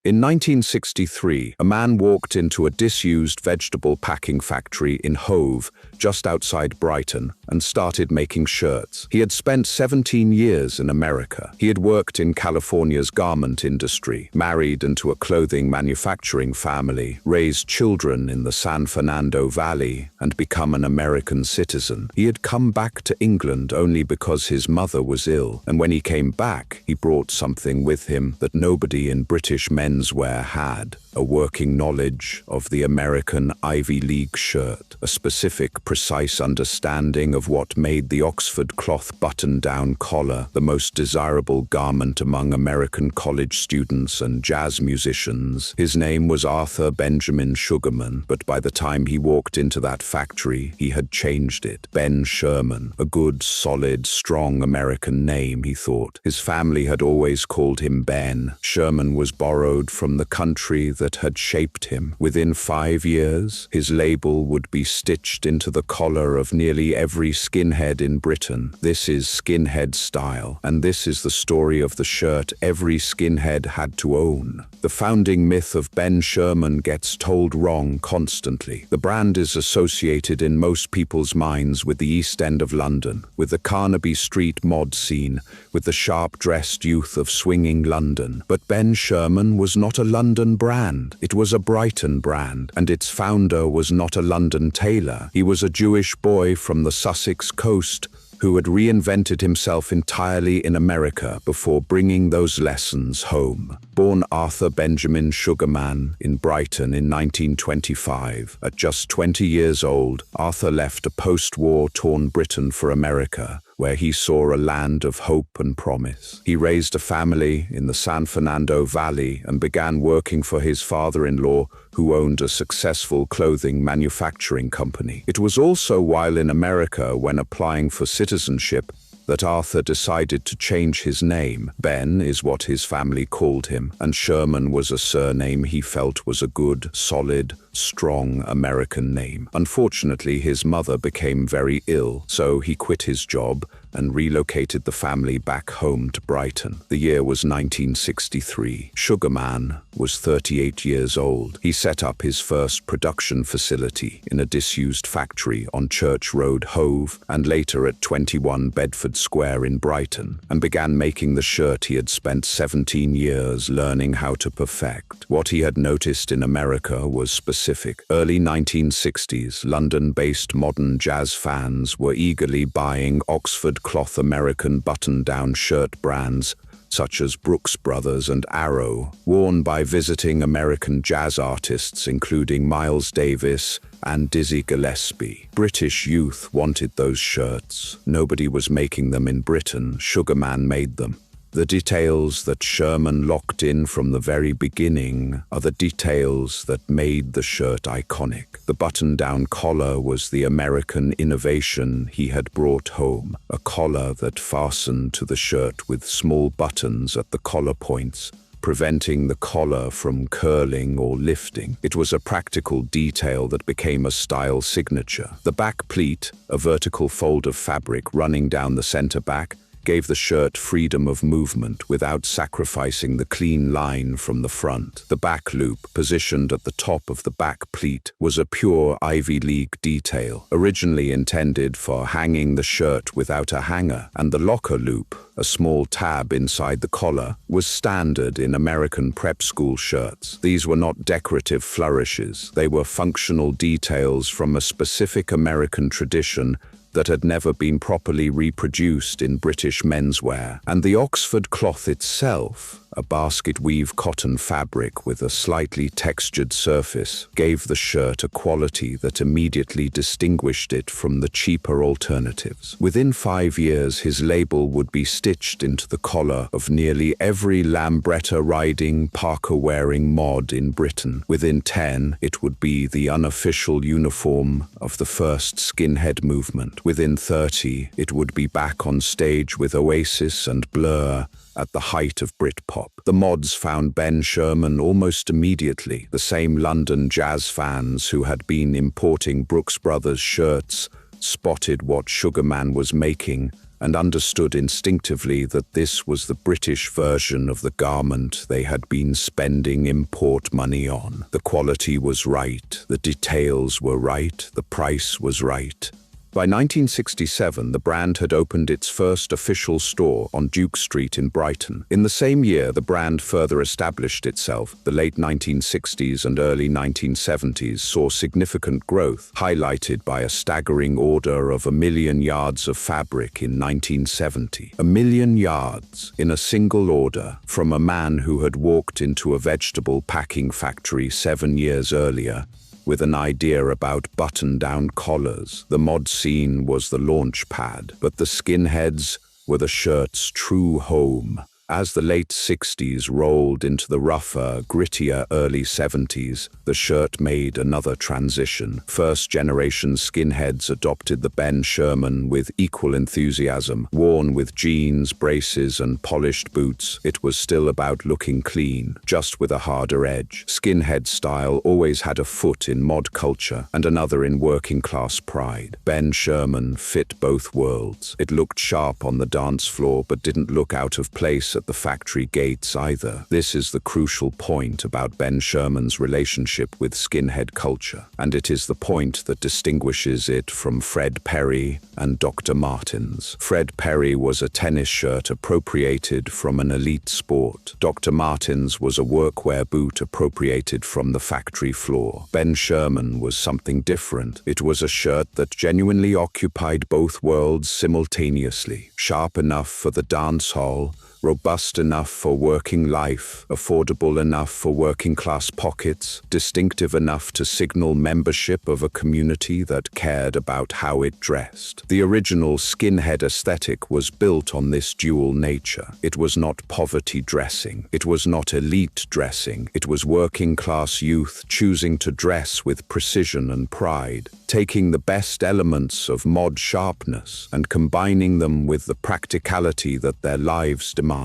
In 1963, a man walked into a disused vegetable packing factory in Hove, just outside Brighton, and started making shirts. He had spent 17 years in America. He had worked in California's garment industry, married into a clothing manufacturing family, raised children in the San Fernando Valley, and become an American citizen. He had come back to England only because his mother was ill, and when he came back, he brought something with him that nobody in British menswear had: a working knowledge of the American Ivy League shirt, a specific, precise understanding of what made the Oxford cloth button-down collar the most desirable garment among American college students and jazz musicians. His name was Arthur Benjamin Sugarman, but by the time he walked into that factory, he had changed it. Ben Sherman, a good, solid, strong American name, he thought. His family had always called him Ben. Sherman was borrowed from the country that had shaped him. Within 5 years, his label would be stitched into the collar of nearly every skinhead in Britain. This is skinhead style, and this is the story of the shirt every skinhead had to own. The founding myth of Ben Sherman gets told wrong constantly. The brand is associated in most people's minds with the East End of London, with the Carnaby Street mod scene, with the sharp-dressed youth of swinging London. But Ben Sherman was not a London brand. It was a Brighton brand, and its founder was not a London tailor. He was a Jewish boy from the Sussex coast who had reinvented himself entirely in America before bringing those lessons home. Born Arthur Benjamin Sugarman in Brighton in 1925, at just 20 years old, Arthur left a post-war torn Britain for America, where he saw a land of hope and promise. He raised a family in the San Fernando Valley and began working for his father-in-law, who owned a successful clothing manufacturing company. It was also while in America, when applying for citizenship, that Arthur decided to change his name. Ben is what his family called him, and Sherman was a surname he felt was a good, solid, strong American name. Unfortunately, his mother became very ill, so he quit his job and relocated the family back home to Brighton. The year was 1963. Sugarman was 38 years old. He set up his first production facility in a disused factory on Church Road, Hove, and later at 21 Bedford Square in Brighton, and began making the shirt he had spent 17 years learning how to perfect. What he had noticed in America was specific. Early 1960s, London-based modern jazz fans were eagerly buying Oxford cloth American button-down shirt brands such as Brooks Brothers and Arrow, worn by visiting American jazz artists including Miles Davis and Dizzy Gillespie. British youth wanted those shirts. Nobody was making them in Britain. Sugarman made them. The details that Sherman locked in from the very beginning are the details that made the shirt iconic. The button-down collar was the American innovation he had brought home, a collar that fastened to the shirt with small buttons at the collar points, preventing the collar from curling or lifting. It was a practical detail that became a style signature. The back pleat, a vertical fold of fabric running down the center back, gave the shirt freedom of movement without sacrificing the clean line from the front. The back loop, positioned at the top of the back pleat, was a pure Ivy League detail, originally intended for hanging the shirt without a hanger, and the locker loop, a small tab inside the collar, was standard in American prep school shirts. These were not decorative flourishes. They were functional details from a specific American tradition that had never been properly reproduced in British menswear. And the Oxford cloth itself, a basket weave cotton fabric with a slightly textured surface, gave the shirt a quality that immediately distinguished it from the cheaper alternatives. Within 5 years, his label would be stitched into the collar of nearly every Lambretta-riding, Parker-wearing mod in Britain. Within 10, it would be the unofficial uniform of the first skinhead movement. Within 30, it would be back on stage with Oasis and Blur at the height of Britpop. The mods found Ben Sherman almost immediately. The same London jazz fans who had been importing Brooks Brothers shirts spotted what Sugarman was making and understood instinctively that this was the British version of the garment they had been spending import money on. The quality was right, the details were right, the price was right. By 1967, the brand had opened its first official store on Duke Street in Brighton. In the same year, the brand further established itself. The late 1960s and early 1970s saw significant growth, highlighted by a staggering order of 1 million yards of fabric in 1970. 1 million yards in a single order from a man who had walked into a vegetable packing factory 7 years earlier with an idea about button-down collars. The mod scene was the launch pad, but the skinheads were the shirt's true home. As the late 60s rolled into the rougher, grittier early 70s, the shirt made another transition. First-generation skinheads adopted the Ben Sherman with equal enthusiasm. Worn with jeans, braces, and polished boots, it was still about looking clean, just with a harder edge. Skinhead style always had a foot in mod culture and another in working-class pride. Ben Sherman fit both worlds. It looked sharp on the dance floor but didn't look out of place at the factory gates either. This is the crucial point about Ben Sherman's relationship with skinhead culture, and it is the point that distinguishes it from Fred Perry and Dr. Martens. Fred Perry was a tennis shirt appropriated from an elite sport. Dr. Martens was a workwear boot appropriated from the factory floor. Ben Sherman was something different. It was a shirt that genuinely occupied both worlds simultaneously. Sharp enough for the dance hall, robust enough for working life, affordable enough for working-class pockets, distinctive enough to signal membership of a community that cared about how it dressed. The original skinhead aesthetic was built on this dual nature. It was not poverty dressing. It was not elite dressing. It was working-class youth choosing to dress with precision and pride, taking the best elements of mod sharpness and combining them with the practicality that their lives demanded.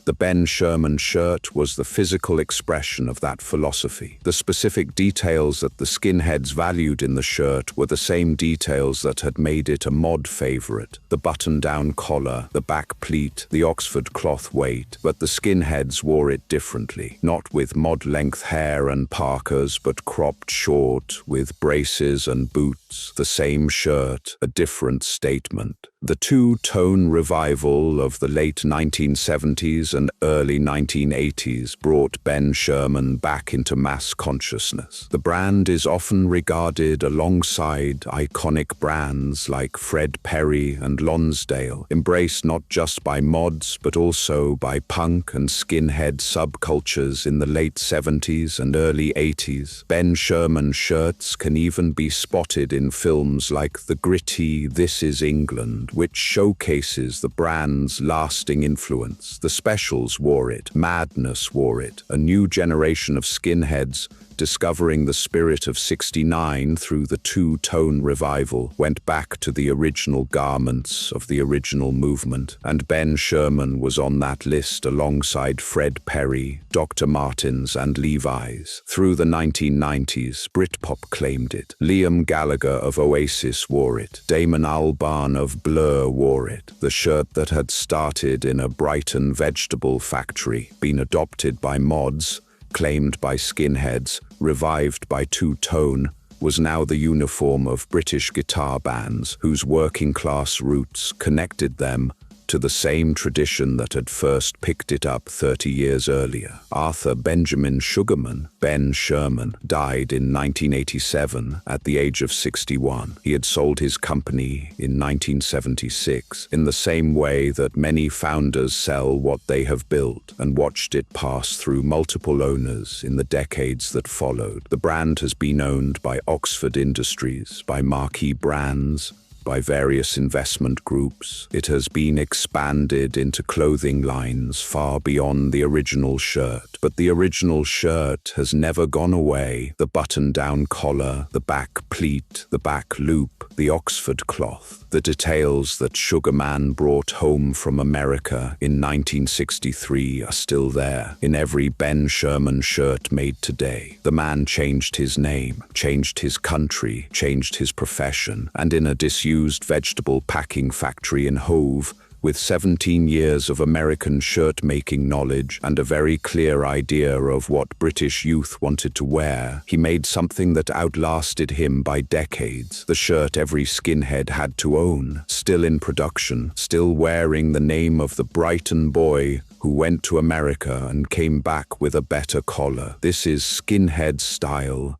The Ben Sherman shirt was the physical expression of that philosophy. The specific details that the skinheads valued in the shirt were the same details that had made it a mod favorite. The button-down collar, the back pleat, the Oxford cloth weight, but the skinheads wore it differently. Not with mod-length hair and parkas, but cropped short, with braces and boots. The same shirt, a different statement. The two-tone revival of the late 1970s and early 1980s brought Ben Sherman back into mass consciousness. The brand is often regarded alongside iconic brands like Fred Perry and Lonsdale, embraced not just by mods but also by punk and skinhead subcultures in the late 70s and early 80s. Ben Sherman shirts can even be spotted in films like the gritty This Is England, which showcases the brand's lasting influence. The Specials wore it, Madness wore it. A new generation of skinheads, discovering the spirit of '69 through the two-tone revival, went back to the original garments of the original movement, and Ben Sherman was on that list alongside Fred Perry, Dr. Martens and Levi's. Through the 1990s, Britpop claimed it. Liam Gallagher of Oasis wore it. Damon Albarn of Blur wore it. The shirt that had started in a Brighton vegetable factory, been adopted by mods, claimed by skinheads, revived by two-tone, was now the uniform of British guitar bands whose working-class roots connected them to the same tradition that had first picked it up 30 years earlier. Arthur Benjamin Sugarman, Ben Sherman, died in 1987 at the age of 61. He had sold his company in 1976, in the same way that many founders sell what they have built, and watched it pass through multiple owners in the decades that followed. The brand has been owned by Oxford Industries, by marquee brands, by various investment groups. It has been expanded into clothing lines far beyond the original shirt. But the original shirt has never gone away. The button-down collar, the back pleat, the back loop, the Oxford cloth, the details that Sugarman brought home from America in 1963 are still there in every Ben Sherman shirt made today. The man changed his name, changed his country, changed his profession, and in a disused vegetable packing factory in Hove, With 17 years of American shirt-making knowledge and a very clear idea of what British youth wanted to wear, he made something that outlasted him by decades. The shirt every skinhead had to own, still in production, still wearing the name of the Brighton boy who went to America and came back with a better collar. This is skinhead style,